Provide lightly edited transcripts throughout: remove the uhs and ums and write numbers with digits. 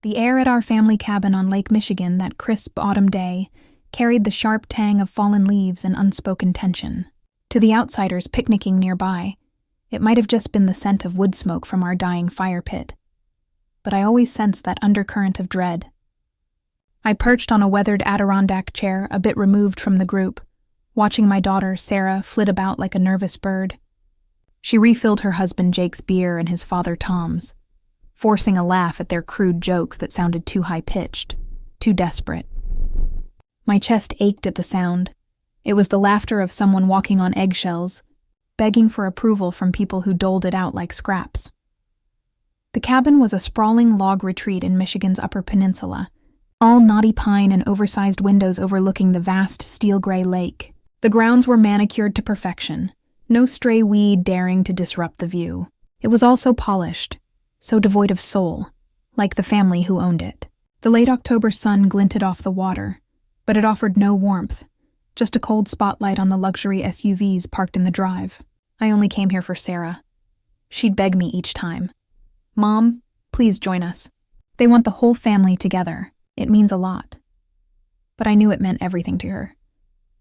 The air at our family cabin on Lake Michigan that crisp autumn day carried the sharp tang of fallen leaves and unspoken tension. To the outsiders picnicking nearby, it might have just been the scent of wood smoke from our dying fire pit. But I always sensed that undercurrent of dread. I perched on a weathered Adirondack chair a bit removed from the group, watching my daughter, Sarah, flit about like a nervous bird. She refilled her husband Jake's beer and his father Tom's, forcing a laugh at their crude jokes that sounded too high-pitched, too desperate. My chest ached at the sound. It was the laughter of someone walking on eggshells, begging for approval from people who doled it out like scraps. The cabin was a sprawling log retreat in Michigan's Upper Peninsula, all knotty pine and oversized windows overlooking the vast steel-gray lake. The grounds were manicured to perfection, no stray weed daring to disrupt the view. It was all so polished, so devoid of soul, like the family who owned it. The late October sun glinted off the water, but it offered no warmth, just a cold spotlight on the luxury SUVs parked in the drive. I only came here for Sarah. She'd beg me each time. "Mom, please join us." They want the whole family together. It means a lot. But I knew it meant everything to her.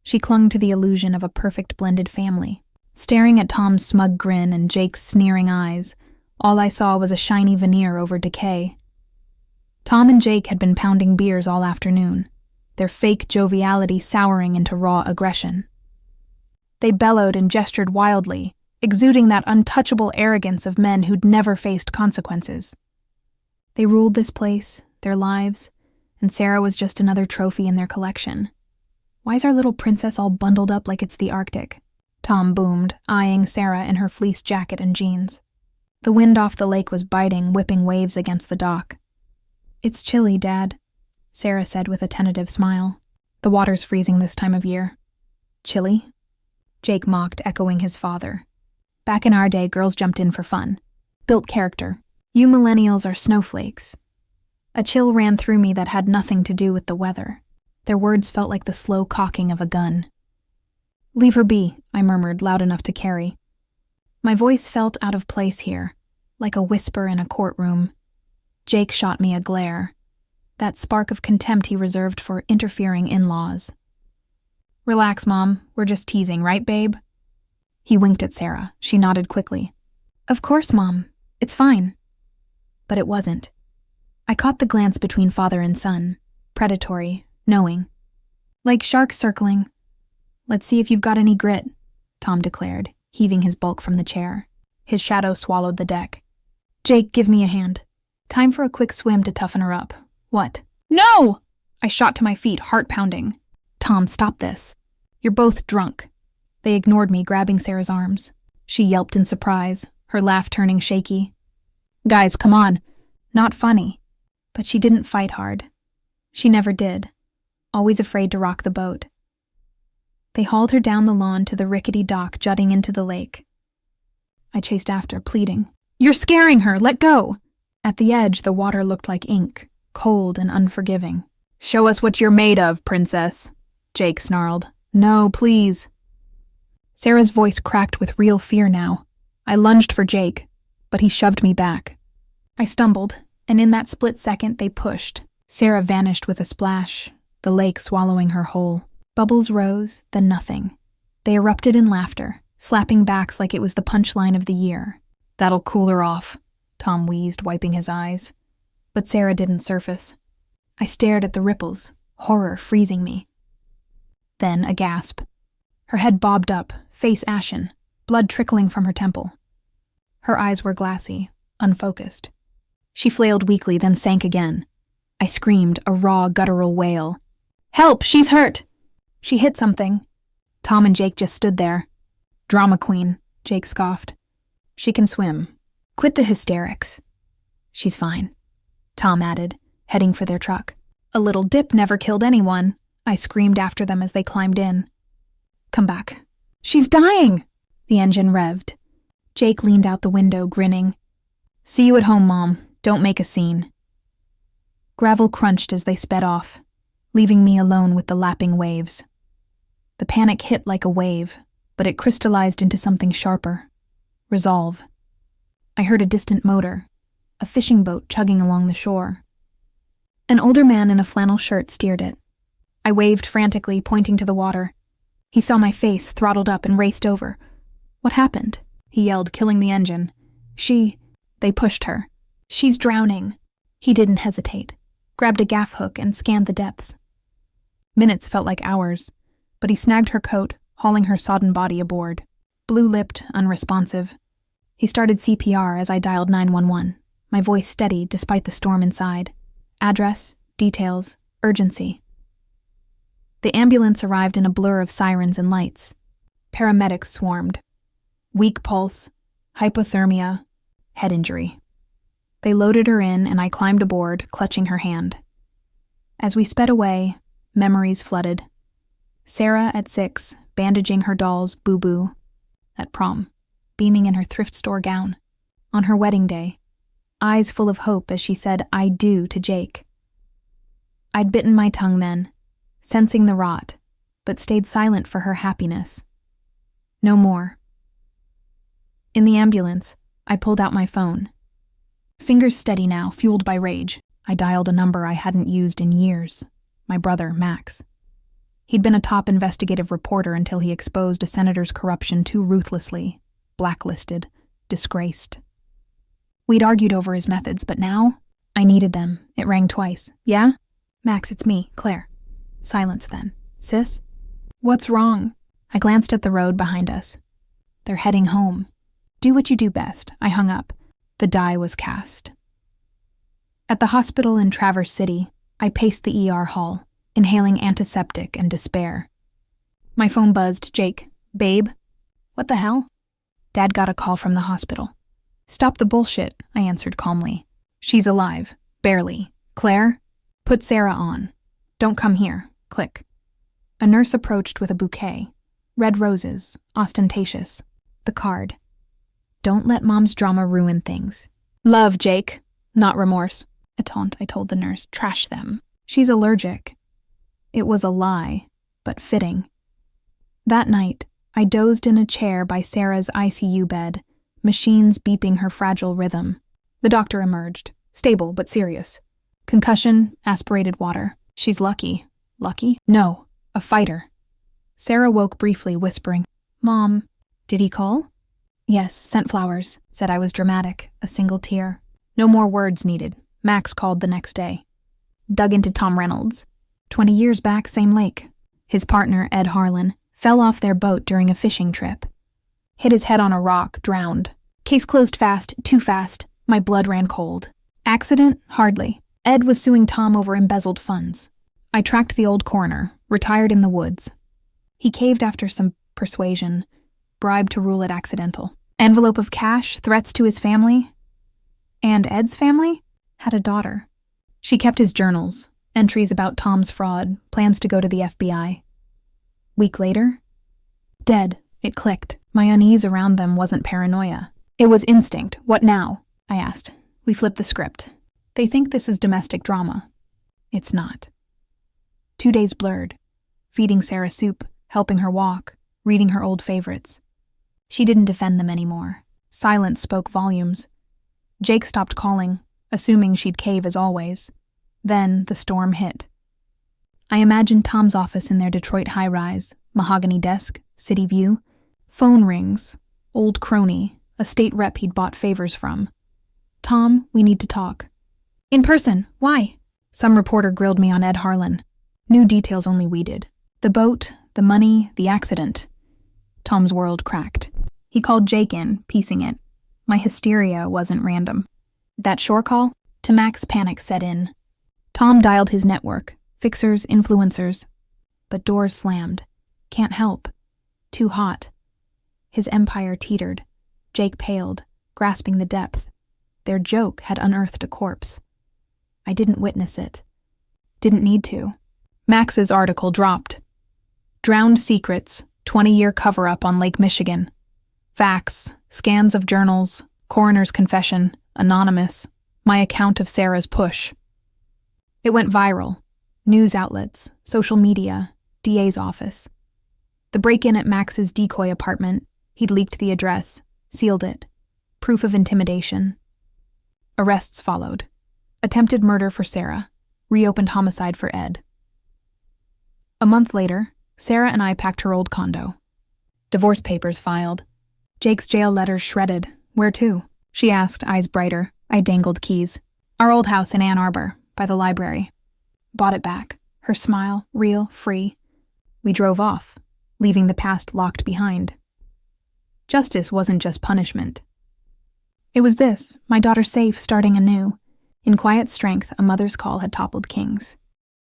She clung to the illusion of a perfect blended family. Staring at Tom's smug grin and Jake's sneering eyes, all I saw was a shiny veneer over decay. Tom and Jake had been pounding beers all afternoon, their fake joviality souring into raw aggression. They bellowed and gestured wildly, exuding that untouchable arrogance of men who'd never faced consequences. They ruled this place, their lives, and Sarah was just another trophy in their collection. "Why's our little princess all bundled up like it's the Arctic?" Tom boomed, eyeing Sarah in her fleece jacket and jeans. The wind off the lake was biting, whipping waves against the dock. "It's chilly, Dad," Sarah said with a tentative smile. "The water's freezing this time of year." "Chilly?" Jake mocked, echoing his father. "Back in our day, girls jumped in for fun. Built character. You millennials are snowflakes." A chill ran through me that had nothing to do with the weather. Their words felt like the slow cocking of a gun. "Leave her be," I murmured, loud enough to carry. My voice felt out of place here, like a whisper in a courtroom. Jake shot me a glare, that spark of contempt he reserved for interfering in-laws. "Relax, Mom. We're just teasing, right, babe?" He winked at Sarah. She nodded quickly. "Of course, Mom. It's fine." But it wasn't. I caught the glance between father and son, predatory, knowing. "Like sharks circling. Let's see if you've got any grit," Tom declared, heaving his bulk from the chair. His shadow swallowed the deck. "Jake, give me a hand. Time for a quick swim to toughen her up." "What?" "No!" I shot to my feet, heart pounding. "Tom, stop this. You're both drunk." They ignored me, grabbing Sarah's arms. She yelped in surprise, her laugh turning shaky. "Guys, come on. Not funny." But she didn't fight hard. She never did, always afraid to rock the boat. They hauled her down the lawn to the rickety dock jutting into the lake. I chased after, pleading, "You're scaring her, let go!" At the edge, the water looked like ink, cold and unforgiving. "Show us what you're made of, princess," Jake snarled. "No, please." Sarah's voice cracked with real fear now. I lunged for Jake, but he shoved me back. I stumbled, and in that split second they pushed. Sarah vanished with a splash, the lake swallowing her whole. Bubbles rose, then nothing. They erupted in laughter, slapping backs like it was the punchline of the year. "That'll cool her off," Tom wheezed, wiping his eyes. But Sarah didn't surface. I stared at the ripples, horror freezing me. Then a gasp. Her head bobbed up, face ashen, blood trickling from her temple. Her eyes were glassy, unfocused. She flailed weakly, then sank again. I screamed, a raw, guttural wail. "Help! She's hurt!" She hit something. Tom and Jake just stood there. "Drama queen," Jake scoffed. "She can swim. Quit the hysterics." "She's fine," Tom added, heading for their truck. "A little dip never killed anyone," I screamed after them as they climbed in. "Come back." "She's dying!" The engine revved. Jake leaned out the window, grinning. "See you at home, Mom. Don't make a scene." Gravel crunched as they sped off, leaving me alone with the lapping waves. The panic hit like a wave, but it crystallized into something sharper. Resolve. I heard a distant motor, a fishing boat chugging along the shore. An older man in a flannel shirt steered it. I waved frantically, pointing to the water. He saw my face, throttled up, and raced over. "What happened?" he yelled, killing the engine. They pushed her. "She's drowning." He didn't hesitate, grabbed a gaff hook and scanned the depths. Minutes felt like hours, but he snagged her coat, hauling her sodden body aboard. Blue-lipped, unresponsive. He started CPR as I dialed 911, my voice steady despite the storm inside. Address, details, urgency. The ambulance arrived in a blur of sirens and lights. Paramedics swarmed. Weak pulse, hypothermia, head injury. They loaded her in and I climbed aboard, clutching her hand. As we sped away, memories flooded. Sarah at 6, bandaging her doll's boo-boo. At prom, beaming in her thrift store gown. On her wedding day, eyes full of hope as she said "I do" to Jake. I'd bitten my tongue then, sensing the rot, but stayed silent for her happiness. No more. In the ambulance, I pulled out my phone. Fingers steady now, fueled by rage. I dialed a number I hadn't used in years. My brother, Max. He'd been a top investigative reporter until he exposed a senator's corruption too ruthlessly, blacklisted, disgraced. We'd argued over his methods, but now, I needed them. It rang twice. "Yeah? Max, it's me, Claire." Silence then. "Sis? What's wrong?" I glanced at the road behind us. "They're heading home." "Do what you do best." I hung up. The die was cast. At the hospital in Traverse City, I paced the ER hall, inhaling antiseptic and despair. My phone buzzed. "Jake. Babe." "What the hell?" Dad got a call from the hospital. "Stop the bullshit," I answered calmly. "She's alive. Barely. Claire? Put Sarah on. Don't come here." Click. A nurse approached with a bouquet. Red roses, ostentatious. The card. "Don't let Mom's drama ruin things. Love, Jake. Not remorse." A taunt, I told the nurse. "Trash them. She's allergic." It was a lie, but fitting. That night, I dozed in a chair by Sarah's ICU bed, machines beeping her fragile rhythm. The doctor emerged, stable but serious. Concussion, aspirated water. "She's lucky." "Lucky?" "No, a fighter." Sarah woke briefly, whispering, "Mom." "Did he call?" "Yes, sent flowers. Said I was dramatic, a single tear." No more words needed. Max called the next day. Dug into Tom Reynolds. 20 years back, same lake. His partner, Ed Harlan, fell off their boat during a fishing trip. Hit his head on a rock, drowned. Case closed fast, too fast. My blood ran cold. Accident? Hardly. Ed was suing Tom over embezzled funds. I tracked the old coroner, retired in the woods. He caved after some persuasion, bribed to rule it accidental. Envelope of cash, threats to his family. And Ed's family had a daughter. She kept his journals, entries about Tom's fraud, plans to go to the FBI. Week later, dead. It clicked. My unease around them wasn't paranoia. It was instinct. "What now?" I asked. We flipped the script. They think this is domestic drama. It's not. 2 days blurred. Feeding Sarah soup, helping her walk, reading her old favorites. She didn't defend them anymore. Silence spoke volumes. Jake stopped calling, assuming she'd cave as always. Then the storm hit. I imagined Tom's office in their Detroit high-rise, mahogany desk, city view. Phone rings. Old crony, a state rep he'd bought favors from. "Tom, we need to talk." "In person. Why?" Some reporter grilled me on Ed Harlan. New details only we did. The boat, the money, the accident. Tom's world cracked. He called Jake in, piecing it. My hysteria wasn't random. That shore call? To Max, panic set in. Tom dialed his network, fixers, influencers. But doors slammed. Can't help. Too hot. His empire teetered. Jake paled, grasping the depth. Their joke had unearthed a corpse. I didn't witness it. Didn't need to. Max's article dropped. Drowned Secrets, 20-year cover-up on Lake Michigan. Facts, scans of journals, coroner's confession, anonymous, my account of Sarah's push. It went viral. News outlets, social media, DA's office. The break-in at Max's decoy apartment, he'd leaked the address, sealed it. Proof of intimidation. Arrests followed. Attempted murder for Sarah. reopened homicide for Ed. A month later, Sarah and I packed her old condo. Divorce papers filed. Jake's jail letters shredded. Where to? She asked, eyes brighter. I dangled keys. Our old house in Ann Arbor, by the library. Bought it back. Her smile, real, free. We drove off, leaving the past locked behind. Justice wasn't just punishment. It was this, my daughter safe, starting anew. In quiet strength, a mother's call had toppled kings.